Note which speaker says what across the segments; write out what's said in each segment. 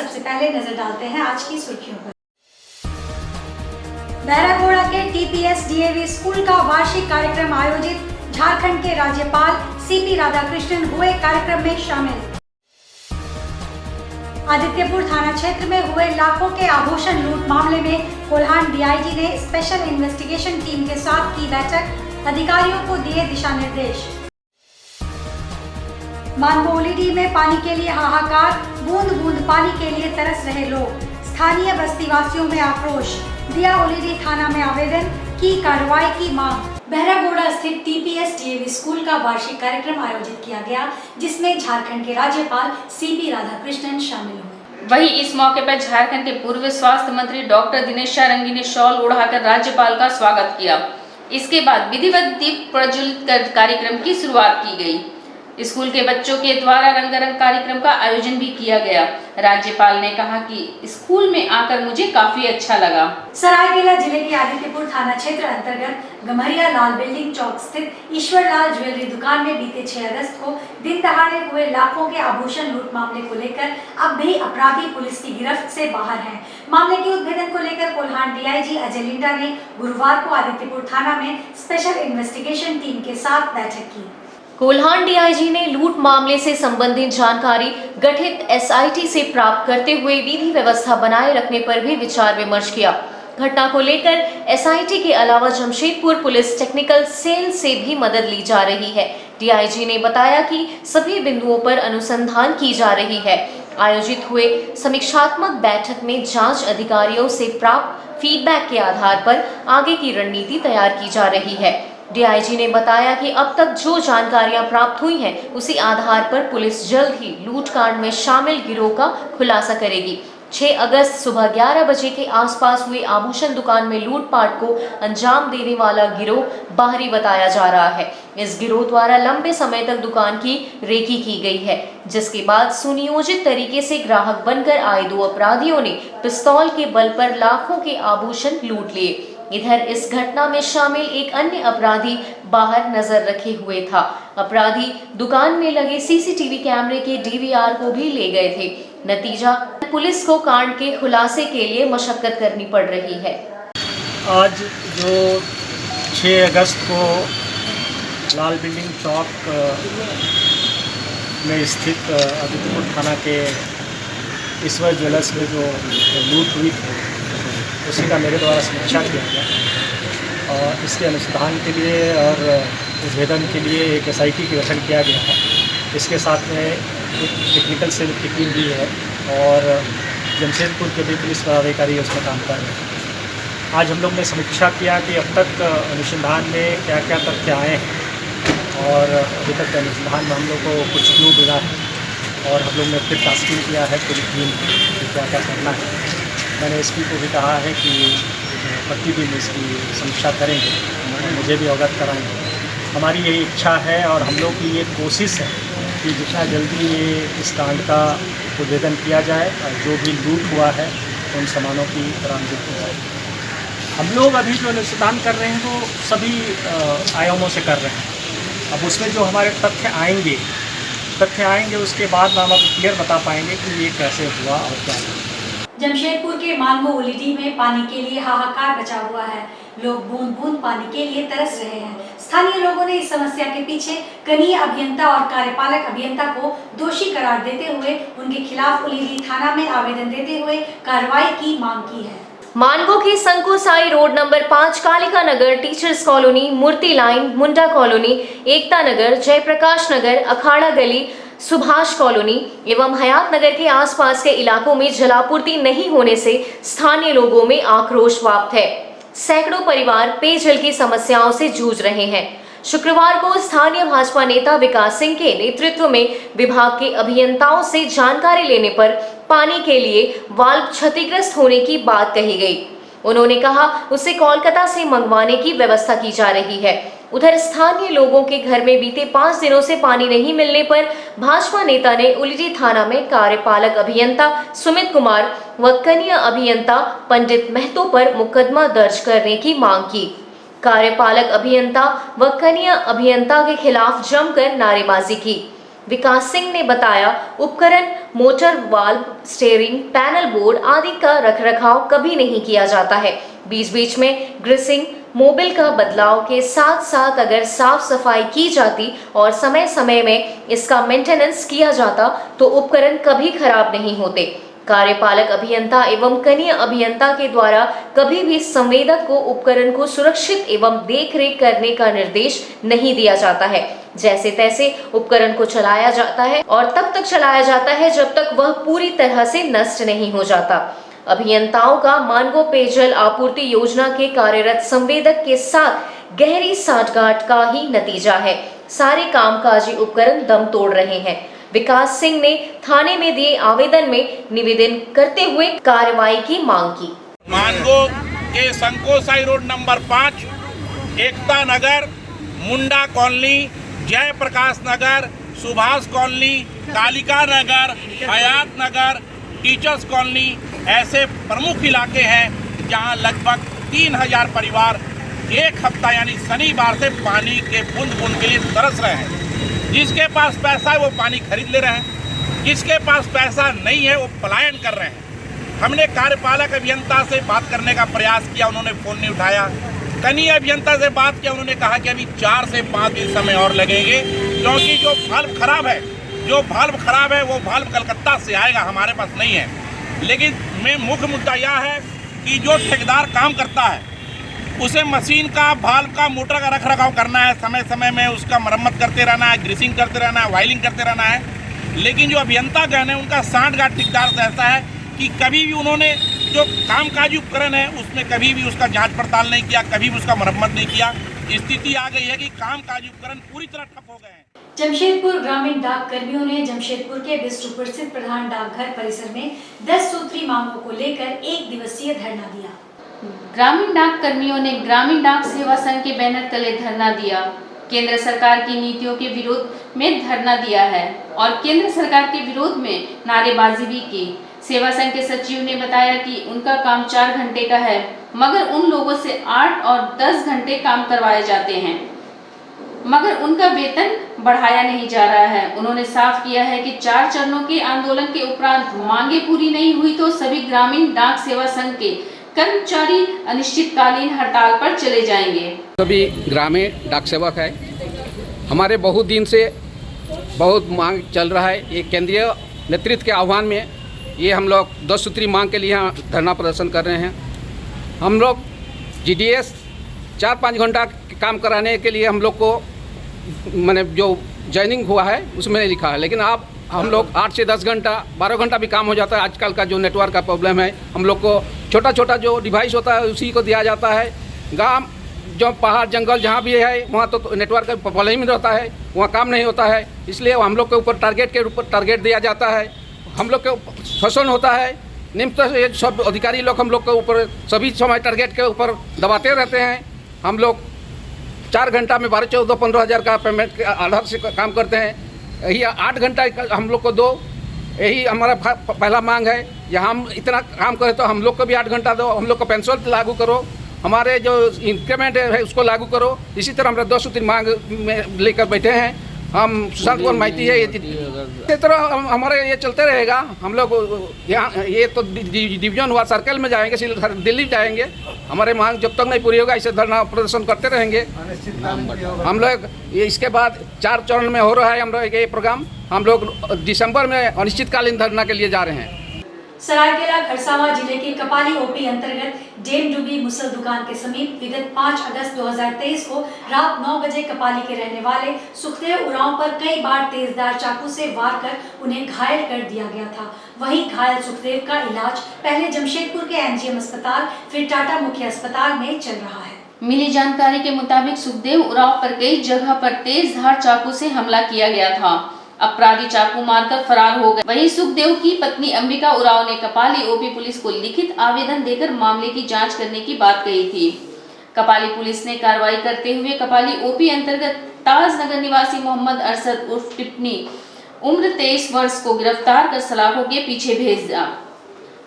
Speaker 1: सबसे पहले नजर डालते हैं आज की सुर्खियों पर। बहरागोड़ा के टीपीएस डीएवी स्कूल का वार्षिक कार्यक्रम आयोजित, झारखंड के राज्यपाल सीपी राधाकृष्णन हुए कार्यक्रम में शामिल। आदित्यपुर थाना क्षेत्र में हुए लाखों के आभूषण लूट मामले में कोल्हान डीआईजी ने स्पेशल इन्वेस्टिगेशन टीम के साथ की बैठक, अधिकारियों को दिए दिशा निर्देश। मानगो ओलीडी में पानी के लिए हाहाकार, बूंद बूंद पानी के लिए तरस रहे लोग, स्थानीय बस्ती वासियों में आक्रोश, दिया ओलीडी थाना में आवेदन, की कार्रवाई की मांग। बहरागोड़ा स्थित टीपीएस डीएवी स्कूल का वार्षिक कार्यक्रम आयोजित किया गया, जिसमें झारखंड के राज्यपाल सीपी राधाकृष्णन शामिल हुए।
Speaker 2: वहीं इस मौके पर झारखंड के पूर्व स्वास्थ्य मंत्री डॉक्टर दिनेश शारंगी ने शॉल ओढ़ाकर राज्यपाल का स्वागत किया। इसके बाद विधिवत दीप प्रज्वलित कर कार्यक्रम की शुरुआत की गई। स्कूल के बच्चों के द्वारा रंगारंग कार्यक्रम का आयोजन भी किया गया। राज्यपाल ने कहा कि स्कूल में आकर मुझे काफी अच्छा लगा।
Speaker 1: सरायकेला जिले के आदित्यपुर थाना क्षेत्र अंतर्गत गम्हरिया लाल बिल्डिंग चौक स्थित ईश्वर लाल ज्वेलरी दुकान में बीते 6 अगस्त को दिन दहाड़े हुए लाखों के आभूषण लूट मामले को लेकर अब भी अपराधी पुलिस की गिरफ्त से बाहर हैं। मामले के उद्भेदन को लेकर कोल्हान डीआईजी अजय लिंडा ने गुरुवार को आदित्यपुर थाना में स्पेशल इन्वेस्टिगेशन टीम के साथ बैठक की।
Speaker 3: कोल्हान डीआईजी ने लूट मामले से संबंधित जानकारी गठित एसआईटी से प्राप्त करते हुए विधि व्यवस्था बनाए रखने पर भी विचार विमर्श किया। घटना को लेकर एसआईटी के अलावा जमशेदपुर पुलिस टेक्निकल सेल से भी मदद ली जा रही है। डीआईजी ने बताया कि सभी बिंदुओं पर अनुसंधान की जा रही है। आयोजित हुए समीक्षात्मक बैठक में जांच अधिकारियों से प्राप्त फीडबैक के आधार पर आगे की रणनीति तैयार की जा रही है। डीआईजी ने बताया कि अब तक जो जानकारियां प्राप्त हुई हैं, उसी आधार पर पुलिस जल्द ही लूटकांड में शामिल गिरोह का खुलासा करेगी। 6 अगस्त सुबह 11 बजे के आसपास हुई आभूषण दुकान में लूटपाट को अंजाम देने वाला गिरोह बाहरी बताया जा रहा है। इस गिरोह द्वारा लंबे समय तक दुकान की रेकी की गई है, जिसके बाद सुनियोजित तरीके से ग्राहक बनकर आए 2 अपराधियों ने पिस्तौल के बल पर लाखों के आभूषण लूट लिए। इधर इस घटना में शामिल एक अन्य अपराधी बाहर नजर रखे हुए था। अपराधी दुकान में लगे सीसीटीवी कैमरे के डीवीआर को भी ले गए थे। नतीजा, पुलिस को कांड के खुलासे के लिए मशक्कत करनी पड़ रही है।
Speaker 4: आज जो 6 अगस्त को लाल बिल्डिंग चौक में स्थित आदित्यपुर थाना के ईश्वर ज्वेलर्स में जो लूट हुई थी, उसी का मेरे द्वारा समीक्षा किया गया और इसके अनुसंधान के लिए और उद्भेदन के लिए एक एसआईटी का गठन किया गया है। इसके साथ में एक टेक्निकल सेल की टीम भी है और जमशेदपुर के भी पुलिस पदाधिकारी उसमें काम कर रहे हैं। आज हम लोग ने समीक्षा किया कि अब तक अनुसंधान में क्या क्या तथ्य आए हैं और अभी तक अनुसंधान में हम लोग को कुछ क्लू मिला है और हम लोग ने फिर टास्किंग किया है पूरी टीम की क्या क्या करना है। मैंने एसपी को भी कहा है कि प्रतिदिन इसकी समीक्षा करेंगे और मुझे भी अवगत कराएंगे। हमारी यही इच्छा है और हम लोग की ये कोशिश है कि जितना जल्दी ये इस कांड का उद्भेदन किया जाए और जो भी लूट हुआ है उन सामानों की बरामदगी की जाए। हम लोग अभी जो अनुसंधान कर रहे हैं वो सभी आयामों से कर रहे हैं। अब उसमें जो हमारे तथ्य आएंगे उसके बाद हम आपको क्लियर बता पाएंगे कि ये कैसे हुआ और क्या हुआ।
Speaker 1: जमशेदपुर के मानगो ओलीडी में पानी के लिए हाहाकार मचा हुआ है। लोग बूंद बूंद पानी के लिए तरस रहे हैं। स्थानीय लोगों ने इस समस्या के पीछे कनीय अभियंता और कार्यपालक अभियंता को दोषी करार देते हुए उनके खिलाफ ओलीडी थाना में आवेदन देते हुए कार्रवाई की मांग की है।
Speaker 3: मानगो के संकुसाई रोड नंबर 5, कालिका नगर, टीचर्स कॉलोनी, मूर्ति लाइन, मुंडा कॉलोनी, एकता नगर, जयप्रकाश नगर, अखाड़ा गली, सुभाष कॉलोनी एवं हयात नगर के आसपास के इलाकों में जलापूर्ति नहीं होने से स्थानीय लोगों में आक्रोश व्याप्त है। सैकड़ों परिवार पेयजल की समस्याओं से जूझ रहे हैं। शुक्रवार को स्थानीय भाजपा नेता विकास सिंह के नेतृत्व में विभाग के अभियंताओं से जानकारी लेने पर पानी के लिए वाल्व क्षतिग्रस्त होने की बात कही गई। उन्होंने कहा उसे कोलकाता से मंगवाने की व्यवस्था की जा रही है। उधर स्थानीय लोगों के घर में बीते 5 दिनों से पानी नहीं मिलने पर भाजपा नेता ने ओलीडी थाना में कार्यपालक अभियंता सुमित कुमार व कनीय अभियंता पंडित महतो पर मुकदमा दर्ज करने की मांग की। कार्यपालक अभियंता व कनीय अभियंता के खिलाफ जमकर नारेबाजी की। विकास सिंह ने बताया, उपकरण, motor valve, steering, panel board आदि का रखरखाव कभी नहीं किया जाता है। बीच बीच में ग्रीसिंग, मोबिल का बदलाव के साथ साथ अगर साफ सफाई की जाती और समय समय में इसका मेंटेनेंस किया जाता तो उपकरण कभी खराब नहीं होते। कार्यपालक अभियंता एवं कनीय अभियंता के द्वारा कभी भी संवेदक को उपकरण को सुरक्षित एवं देखरेख करने का निर्देश नहीं दिया जाता है। जैसे तैसे उपकरण को चलाया जाता है और तब तक चलाया जाता है जब तक वह पूरी तरह से नष्ट नहीं हो जाता। अभियंताओं का मानगो पेयजल आपूर्ति योजना के कार्यरत संवेदक के साथ गहरी सांठगांठ का ही नतीजा है। सारे कामकाजी उपकरण दम तोड़ रहे हैं। विकास सिंह ने थाने में दिए आवेदन में निवेदन करते हुए कार्रवाई की मांग की।
Speaker 5: मानगो के संकोसाई रोड नंबर 5, एकता नगर, मुंडा कॉलोनी, जयप्रकाश नगर, सुभाष कॉलोनी, कालिका नगर, हयात नगर, टीचर्स कॉलोनी ऐसे प्रमुख इलाके हैं जहां लगभग 3000 परिवार एक हफ्ता यानी शनिवार से पानी के बूंद बूंद के लिए तरस रहे हैं। जिसके पास पैसा है वो पानी खरीद ले रहे हैं, जिसके पास पैसा नहीं है वो पलायन कर रहे हैं। हमने कार्यपालक अभियंता से बात करने का प्रयास किया, उन्होंने फ़ोन नहीं उठाया। कनीय अभियंता से बात किया, उन्होंने कहा कि अभी 4 से 5 दिन समय और लगेंगे क्योंकि जो वाल्व खराब है वो वाल्व कलकत्ता से आएगा, हमारे पास नहीं है। लेकिन मुख्य मुद्दा यह है कि जो ठेकेदार काम करता है उसे मशीन का, वाल्व का, मोटर का रख रखाव करना है, समय समय में उसका मरम्मत करते रहना है, ग्रीसिंग करते रहना है, वायरिंग करते रहना है। लेकिन जो अभियंता गण है उनका सांठगांठ ठेकेदार से ऐसा है कि कभी भी उन्होंने जो कामकाजी उपकरण है उसमें कभी भी उसका जांच पड़ताल नहीं किया, कभी भी उसका मरम्मत नहीं किया। स्थिति आ गई है कि कामकाजी उपकरण पूरी तरह ठप हो गए हैं।
Speaker 1: जमशेदपुर ग्रामीण डाक कर्मियों ने जमशेदपुर के विश्व प्रसिद्ध प्रधान डाकघर परिसर में 10 सूत्री मांगों को लेकर 1 दिवसीय धरना दिया।
Speaker 2: ग्रामीण डाक कर्मियों ने ग्रामीण डाक सेवा संघ के बैनर तले धरना दिया। केंद्र सरकार की नीतियों के विरोध में धरना दिया है और केंद्र सरकार के विरोध में नारेबाजी भी की। सेवा संघ के सचिव ने बताया कि उनका काम 4 घंटे का है, मगर उन लोगों से 8 और 10 घंटे काम करवाए जाते हैं, मगर उनका वेतन बढ़ाया नहीं जा रहा है। उन्होंने साफ किया है कि 4 चरणों के आंदोलन के उपरांत मांगे पूरी नहीं हुई तो सभी ग्रामीण डाक सेवा संघ के कर्मचारी अनिश्चितकालीन हड़ताल पर चले जाएंगे।
Speaker 6: सभी ग्रामीण डाक सेवक है, हमारे बहुत दिन से बहुत मांग चल रहा है। ये केंद्रीय नेतृत्व के आह्वान में ये हम लोग 10 सूत्री मांग के लिए यहाँ धरना प्रदर्शन कर रहे हैं। हम लोग GDS 4-5 घंटा काम कराने के लिए हम लोग को मैंने जो ज्वाइनिंग हुआ है उसमें लिखा है, लेकिन अब हम लोग 8 से 10 घंटा 12 घंटा भी काम हो जाता है। आजकल का जो नेटवर्क का प्रॉब्लम है, हम लोग को छोटा छोटा जो डिवाइस होता है उसी को दिया जाता है। गांव जो पहाड़ जंगल जहाँ भी है वहाँ तो नेटवर्क का प्रॉब्लम ही रहता है, वहाँ काम नहीं होता है। इसलिए हम लोग के ऊपर टारगेट दिया जाता है, हम लोग के शोषण होता है। निम्न से सब अधिकारी लोग हम लोग के ऊपर सभी समय टारगेट के ऊपर दबाते रहते हैं। हम लोग 4 घंटा में 12, 14, 15 हज़ार का पेमेंट के आधार से काम करते हैं। यही 8 घंटा हम लोग को दो, यही हमारा पहला मांग है। यहाँ हम इतना काम करें तो हम लोग को भी 8 घंटा दो, हम लोग को पेंशन लागू करो, हमारे जो इंक्रीमेंट है उसको लागू करो। इसी तरह हम 2 सूत्री मांग में लेकर बैठे हैं। हम सुशांत कुमार माइती है, इस तरह हमारे ये चलते रहेगा। हम लोग यहाँ ये तो डिवीजन हुआ, सर्कल में जाएंगे, दिल्ली जाएंगे। हमारे मांग जब तक नहीं पूरी होगा इसे धरना प्रदर्शन करते रहेंगे। हम लोग इसके बाद 4 चरण में हो रहा है हम लोग ये प्रोग्राम। हम लोग दिसंबर में अनिश्चितकालीन धरना के लिए जा रहे हैं।
Speaker 1: सरायकेला खरसावां जिले के कपाली ओपी अंतर्गत डेम डूबी मुसल दुकान के समीप विगत 5 अगस्त 2023 को रात 9 बजे कपाली के रहने वाले सुखदेव उरांव पर कई बार तेजदार चाकू से वार कर उन्हें घायल कर दिया गया था। वहीं घायल सुखदेव का इलाज पहले जमशेदपुर के NGM अस्पताल फिर टाटा मुख्य अस्पताल में चल रहा है।
Speaker 2: मिली जानकारी के मुताबिक सुखदेव उरांव पर कई जगह पर तेजधार चाकू से हमला किया गया था। अपराधी चाकू मारकर फरार हो गए। वहीं सुखदेव की पत्नी अंबिका उरांव ने कपाली ओपी पुलिस को लिखित आवेदन देकर मामले की जांच करने की बात कही थी। कपाली पुलिस ने कार्रवाई करते हुए कपाली ओपी अंतर्गत ताज नगर निवासी मोहम्मद अरशद उर्फ टिप्पणी उम्र 23 वर्ष को गिरफ्तार कर सलाखों के पीछे भेज दिया।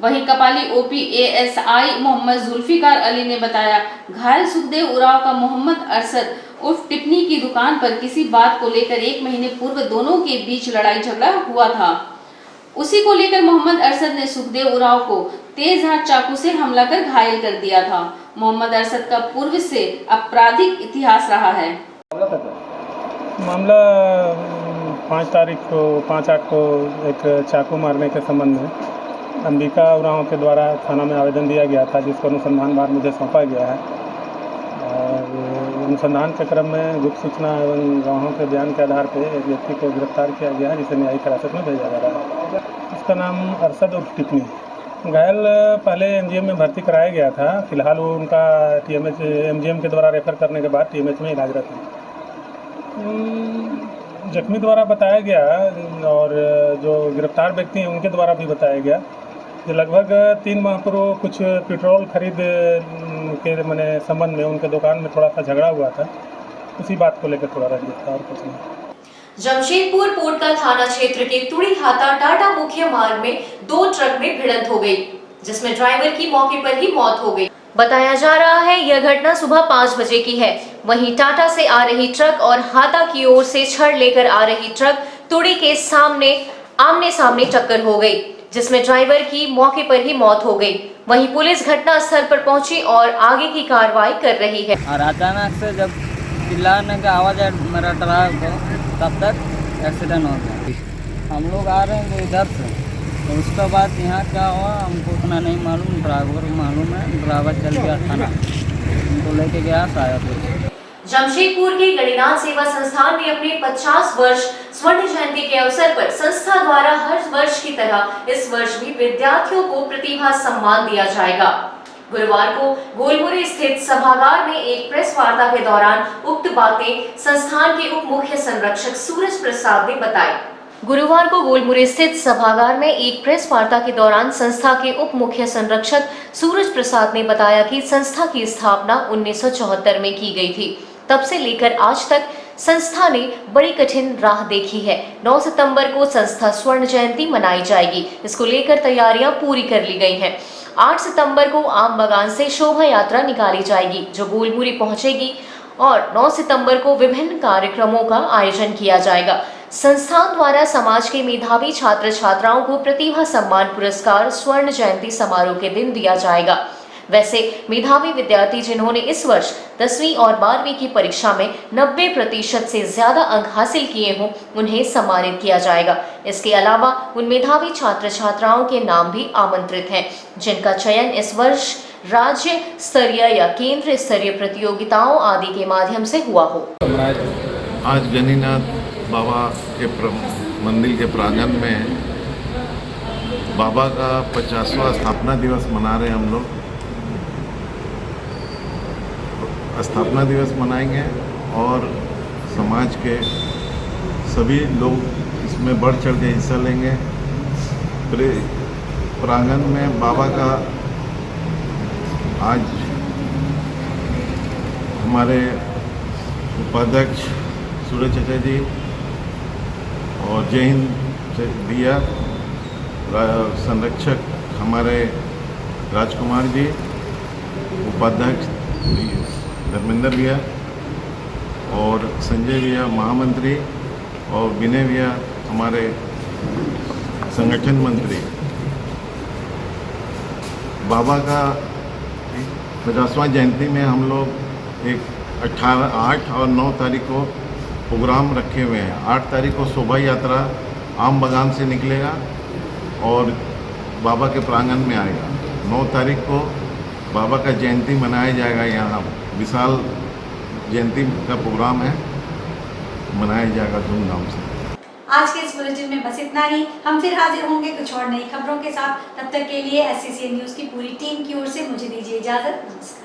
Speaker 2: वहीं कपाली ओपी ASI मोहम्मद जुल्फिकार अली ने बताया, घायल सुखदेव उरांव का मोहम्मद अरशद उर्फ टिप्पणी की दुकान पर किसी बात को लेकर 1 महीने पूर्व दोनों के बीच लड़ाई झगड़ा हुआ था। उसी को लेकर मोहम्मद अरशद ने सुखदेव उरांव को तेजधार चाकू से हमला कर घायल कर दिया था। मोहम्मद अरशद का पूर्व से आपराधिक इतिहास रहा है।
Speaker 7: मामला 5/8 को एक चाकू मारने के संबंध में अंबिका उरांव के द्वारा थाना में आवेदन दिया गया था, जिसको अनुसंधान भार मुझे सौंपा गया है। और अनुसंधान के क्रम में गुप्त सूचना एवं गवाहों के बयान के आधार पर एक व्यक्ति को गिरफ्तार किया गया है, जिसे न्यायिक हिरासत में भेजा जा रहा है। उसका नाम अरशद उर्फ टिप्पणी। घायल पहले एमजीएम में भर्ती कराया गया था। फिलहाल वो उनका एमजीएम के द्वारा रेफर करने के बाद टीएमएच में इलाजरत है। जख्मी द्वारा बताया गया और जो गिरफ्तार व्यक्ति हैं उनके द्वारा भी बताया गया कि लगभग 3 माह पूर्व कुछ पेट्रोल खरीद के मैंने संबंध में उनके दुकान में थोड़ा सा झगड़ा हुआ था। उसी बात को लेकर थोड़ा रंजिश था और कुछ नहीं।
Speaker 3: जमशेदपुर पोटका थाना क्षेत्र के तुड़ीहाता टाटा मुख्य मार्ग में 2 ट्रक में भिड़ंत हो गई, जिसमें ड्राइवर की मौके पर ही मौत हो गई। बताया जा रहा है यह घटना सुबह 5 बजे की है। वहीं टाटा से आ रही ट्रक और हाता की ओर से छड़ लेकर आ रही ट्रक तुड़ी के आमने सामने टक्कर हो गई, जिसमें ड्राइवर की मौके पर ही मौत हो गई। वहीं पुलिस घटना स्थल पर पहुंची और आगे की कार्रवाई कर रही है।
Speaker 8: और अचानक से जब चिल्लाने का आवाज़ आया मेरा ट्रक को, तब तक एक्सीडेंट हो गया। हम लोग आ रहे हैं इधर से, तो उसके बाद यहाँ क्या हुआ हमको उतना नहीं मालूम। ड्राइवर मालूम है, ड्राइवर चल गया थाना, उनको लेके गया शायद।
Speaker 3: जमशेदपुर के गणिनाथ सेवा संस्थान ने अपने 50 वर्ष स्वर्ण जयंती के अवसर पर संस्था द्वारा हर वर्ष की तरह इस वर्ष भी विद्यार्थियों को प्रतिभा सम्मान दिया जाएगा। गुरुवार को गोलमुरी स्थित सभागार में एक प्रेस वार्ता के दौरान उक्त बातें संस्थान के उप मुख्य संरक्षक सूरज प्रसाद ने बताई। गुरुवार को गोलमुरी स्थित सभागार में एक प्रेस वार्ता के दौरान संस्था के उप मुख्य संरक्षक सूरज प्रसाद ने बताया कि संस्था की स्थापना 1974 में की गई थी। तब से लेकर आज तक संस्था ने बड़ी कठिन राह देखी है। 9 सितंबर को संस्था स्वर्ण जयंती मनाई जाएगी। इसको लेकर तैयारियां पूरी कर ली गई हैं। 8 सितंबर को आम बगान से शोभा यात्रा निकाली जाएगी, जो गोलमुरी पहुंचेगी, और 9 सितंबर को विभिन्न कार्यक्रमों का आयोजन किया जाएगा। संस्थान द्वारा समाज के मेधावी छात्र छात्राओं को प्रतिभा सम्मान पुरस्कार स्वर्ण जयंती समारोह के दिन दिया जाएगा। वैसे मेधावी विद्यार्थी जिन्होंने इस वर्ष 10वीं और 12वीं की परीक्षा में 90% से ज्यादा अंक हासिल किए हों, उन्हें सम्मानित किया जाएगा। इसके अलावा उन मेधावी छात्र छात्राओं के नाम भी आमंत्रित हैं, जिनका चयन इस वर्ष राज्य स्तरीय या केंद्र स्तरीय प्रतियोगिताओं आदि के माध्यम से हुआ हो।
Speaker 9: आज गणिनाथ बाबा के मंदिर के प्रांगण में बाबा का 50वां स्थापना दिवस मना रहे हैं। हम लोग स्थापना दिवस मनाएंगे और समाज के सभी लोग इसमें बढ़ चढ़ के हिस्सा लेंगे। प्रांगण में बाबा का आज हमारे उपाध्यक्ष सूरज चाचा जी और जय हिंद भैया, संरक्षक हमारे राजकुमार जी, उपाध्यक्ष धर्मेंद्र भैया और संजय भैया महामंत्री और विनय भैया हमारे संगठन मंत्री। बाबा का 50वां जयंती में हम लोग एक 8 और 9 तारीख को प्रोग्राम रखे हुए हैं। 8 तारीख को शोभा यात्रा आम बगान से निकलेगा और बाबा के प्रांगण में आएगा। 9 तारीख को बाबा का जयंती मनाया जाएगा। यहाँ विशाल जयंती का प्रोग्राम है, मनाया जाएगा धूमधाम से।
Speaker 1: आज के इस बुलेटिन में बस इतना ही। हम फिर हाजिर होंगे कुछ और नई खबरों के साथ। तब तक के लिए SCCN न्यूज़ की पूरी टीम की ओर से मुझे दीजिए इजाजत। नमस्कार।